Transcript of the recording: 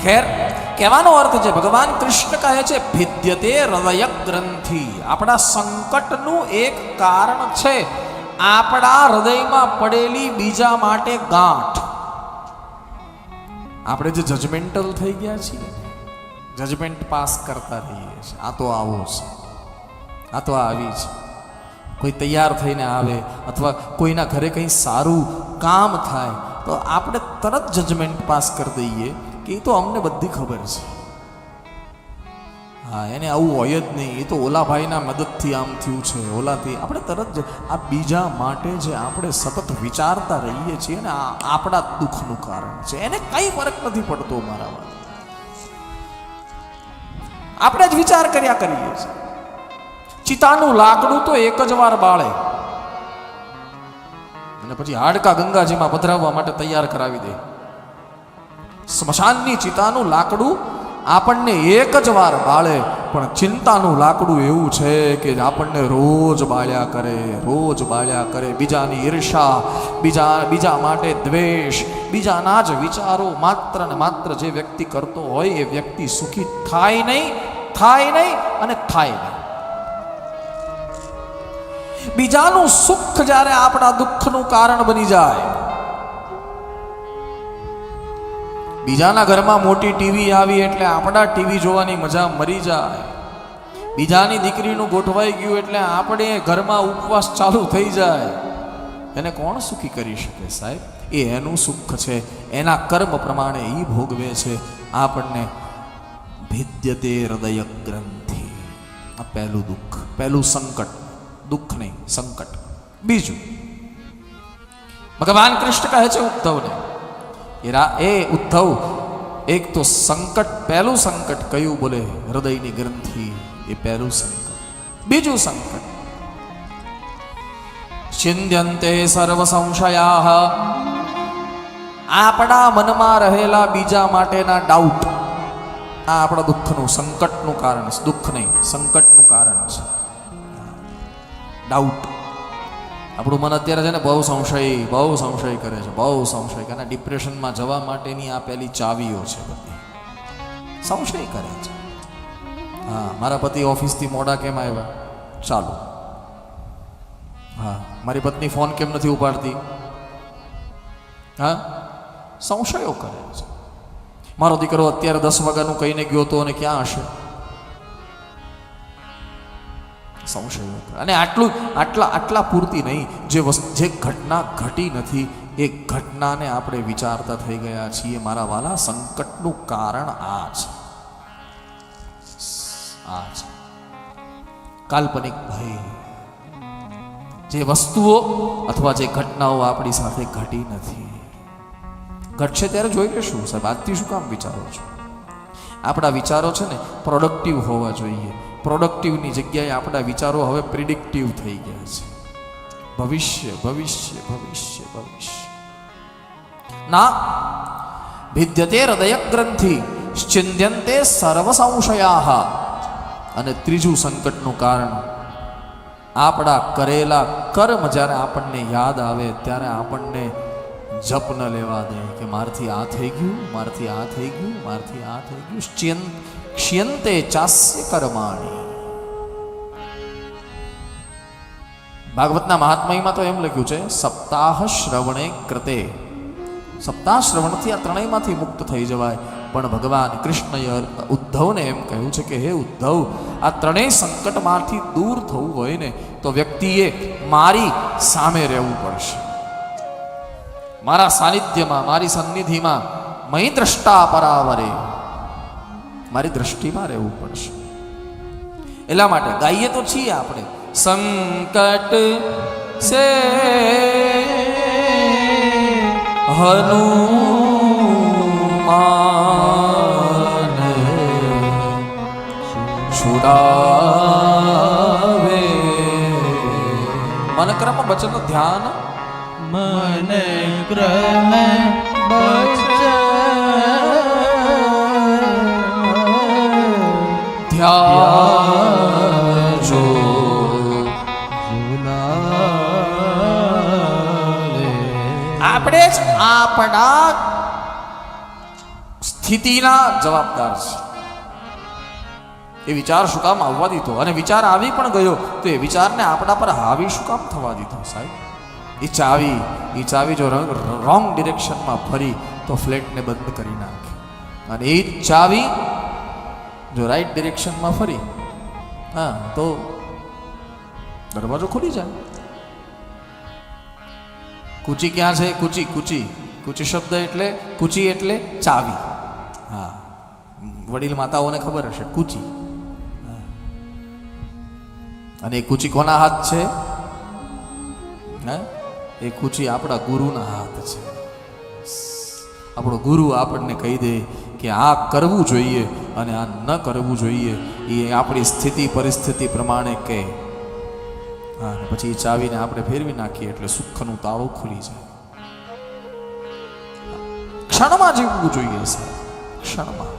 ખેર, કહેવાનો અર્થ છે ભગવાન કૃષ્ણ કહે છે ભિદ્યતે હૃદય ગ્રંથિ. આપણા સંકટનું એક કારણ છે આપણા હૃદયમાં પડેલી બીજા માટે ગાંઠ. આપણે જે જજમેન્ટલ થઈ ગયા છીએ, જજમેન્ટ પાસ કરતા રહીએ છીએ, આ તો આવો છે, આ તો આવી છે. કોઈ તૈયાર થઈને આવે અથવા કોઈના ઘરે કંઈ સારું કામ થાય તો આપણે તરત જજમેન્ટ પાસ કરી દઈએ કે એ તો અમને બધી ખબર છે. હા, એને આવું હોય જ નહીં, એ તો ઓલા ભાઈના મદદથી આમ થયું છે, ઓલાથી. આપણે તરત જ આ બીજા માટે જે આપણે સતત વિચારતા રહીએ છીએ ને, આ આપણા દુઃખનું કારણ છે. એને કંઈ ફરક નથી પડતો મારા વાત. આપણે જ વિચાર કર્યા કરીએ છીએ. ચિતાનું લાકડું તો એક જ વાર બાળે અને પછી હાડકા ગંગાજીમાં પધરાવવા માટે તૈયાર કરાવી દે. સ્મશાનની ચિતાનું લાકડું આપણને એક જ વાર બાળે, પણ ચિંતાનું લાકડું એવું છે કે આપણને રોજ બાળ્યા કરે, રોજ બાળ્યા કરે. બીજાની ઈર્ષા, બીજા માટે દ્વેષ, બીજાના જ વિચારો માત્ર ને માત્ર જે વ્યક્તિ કરતો હોય એ વ્યક્તિ સુખી થાય નહીં અને થાય નહીં. બીજાનું સુખ જ્યારે આપણા દુઃખનું કારણ બની જાય, બીજાના ઘરમાં મોટી ટીવી આવી એટલે આપણા ટીવી જોવાની મજા મરી જાય, બીજાની દીકરીનું ગોઠવાઈ ગયું એટલે આપણે ઘરમાં ઉપવાસ ચાલુ થઈ જાય, એને કોણ સુખી કરી શકે સાહેબ? એ એનું સુખ છે, એના કર્મ પ્રમાણે એ ભોગવે છે. આપણને ભિદ્યતે હૃદય ગ્રંથિ. આ પહેલું દુઃખ, પહેલું સંકટ. દુઃખ નહીં, સંકટ. બીજું ભગવાન કૃષ્ણ કહે છે ઉદ્ધવને, એ ઉદ્ધવ, એક તો સંકટ, પહેલું સંકટ કયું બોલે? હૃદયની ગ્રંથિ, એ પહેલું સંકટ. બીજું સંકટ છિંદ્યન્તે સર્વ સંશયા. આપણા મનમાં રહેલા બીજા માટેના ડાઉટ, આ આપણા દુઃખનું, સંકટનું કારણ છે. દુઃખ નહીં, સંકટનું કારણ છે ડાઉટ. આપણું મન અત્યારે છે ને બહુ સંશય કરે છે, બહુ સંશય કરે. ડિપ્રેશનમાં જવા માટેની આ પહેલી ચાવીઓ છે બધી. સંશય કરે છે. હા, મારા પતિ ઓફિસથી મોડા કેમ આવ્યા? ચાલો. હા, મારી પત્ની ફોન કેમ નથી ઉપાડતી? હા, સંશયો કરે છે. મારો દીકરો અત્યારે 10 વાગ્યાનું કહીને ગયો તો અને ક્યાં હશે? સંશયો. અને આટલા પૂરતી નહીં, જે ઘટના ઘટી નથી એ ઘટનાને આપણે વિચારતા થઈ ગયા છીએ. મારા વાલા, સંકટનું કારણ આ છે. કાલ્પનિક ભય. જે વસ્તુઓ અથવા જે ઘટનાઓ આપણી સાથે ઘટી નથી, ઘટશે ત્યારે જોઈ લેશું. સાહેબ, આજથી શું કામ વિચારો છો? આપણા વિચારો છે ને પ્રોડક્ટિવ હોવા જોઈએ. પ્રોડક્ટિવની જગ્યાએ આપણા વિચારો હવે પ્રિડિક્ટિવ થઈ ગયા છે. ભવિષ્ય ભવિષ્ય ભવિષ્ય ભવિષ્ય ના. ભિદ્યતે હૃદય ગ્રંથિ છિંદ્યન્તે સર્વ સંશયા. અને ત્રીજું સંકટનું કારણ આપણા કરેલા કર્મ જ્યારે આપણને યાદ આવે ત્યારે આપણને જપ ન લેવા દે કે મારથી આ થઈ ગયું, મારથી આ થઈ ગયું, મારથી આ થઈ ગયું. ક્ષયંતે ચાસ્ય કર્માણી. ભાગવતના મહાત્મયમાં તો એમ લખ્યું છે સપ્તાહ શ્રવણે કૃતે. સપ્તાહ શ્રવણથી આ ત્રણેયમાંથી મુક્ત થઈ જવાય. પણ ભગવાન કૃષ્ણએ ઉદ્ધવને એમ કહ્યું છે કે હે ઉદ્ધવ, આ ત્રણેય સંકટમાંથી દૂર થવું હોય ને તો વ્યક્તિએ મારી સામે રહેવું પડશે. મારા સાનિધ્યમાં, મારી સન્નિધિમાં મહી દ્રષ્ટા પરાવરે, મારી દ્રષ્ટિમાં રહેવું પડશે. એટલા માટે ગાઈએ તો છીએ આપણે, સંકટ સે હનુમાન છુડાવે. મન ક્રમ વચન ધ્યાન, મન ક્રમ ધ્યાન જો આપણે જ આપણા સ્થિતિના જવાબદાર છે. એ વિચાર શું કામ આવવા દીધો? અને વિચાર આવી પણ ગયો તો એ વિચારને આપણા પર હાવી શું કામ થવા દીધો? સાહેબ, એ ચાવી જો રોંગ ડિરેક્શનમાં ફરી તો ફ્લેટને બંધ કરી નાખે, અને એ જ ચાવી જો રાઈટ ડિરેક્શનમાં ફરી હા તો દરવાજો ખુલી જાય. કૂચી ક્યાં છે? કૂચી કૂચી કૂચી શબ્દ એટલે કૂચી એટલે ચાવી. હા, વડીલ માતાઓને ખબર હશે કૂચી. અને એ કૂચી કોના હાથ છે? હે, એ કૂચી આપણા ગુરુના હાથ છે. આપણો ગુરુ આપણને કહી દે કે આ કરવું જોઈએ અને આ ન કરવું જોઈએ, એ આપણી સ્થિતિ પરિસ્થિતિ પ્રમાણે કહે. હા, પછી એ ચાવીને આપણે ફેરવી નાખીએ એટલે સુખનું તાળું ખુલી જાય. ક્ષણમાં જીવવું જોઈએ સાહેબ, ક્ષણમાં.